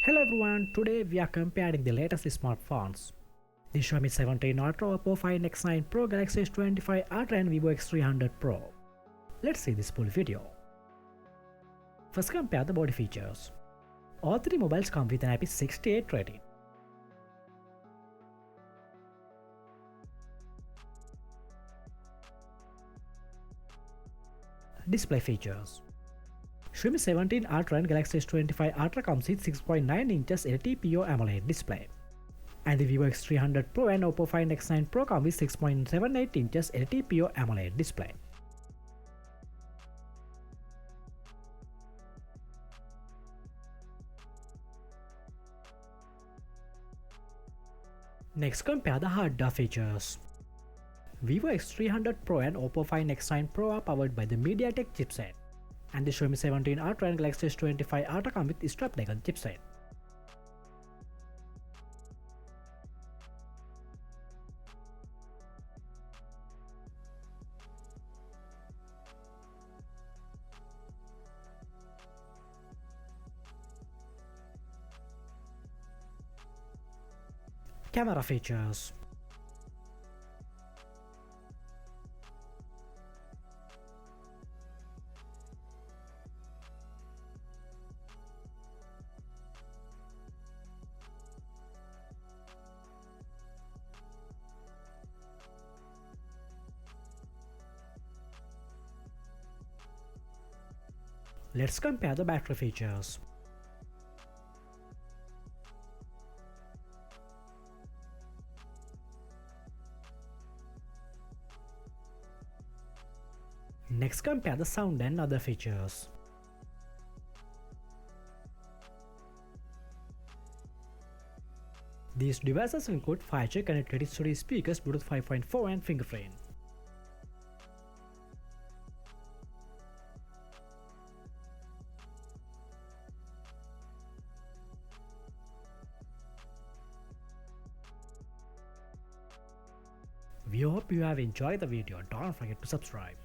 Hello everyone, today we are comparing the latest smartphones. The Xiaomi 17 Ultra, Oppo Find X9 Pro, Galaxy S25 Ultra and Vivo X300 Pro. Let's see this full video. First compare the body features. All three mobiles come with an IP68 rating. Display features. Xiaomi 17 Ultra and Galaxy S25 Ultra comes with 6.9 inches LTPO AMOLED display. And the Vivo X300 Pro and Oppo Find X9 Pro come with 6.78 inches LTPO AMOLED display. Next, compare the hardware features. Vivo X300 Pro and Oppo Find X9 Pro are powered by the MediaTek chipset, and the Xiaomi 17 Ultra and Galaxy S25 Ultra come with Snapdragon chipset. Camera features. Let's compare the battery features. Next, compare the sound and other features. These devices include 5G connectivity studio speakers, Bluetooth 5.4 and fingerprint. We hope you have enjoyed the video. Don't forget to subscribe.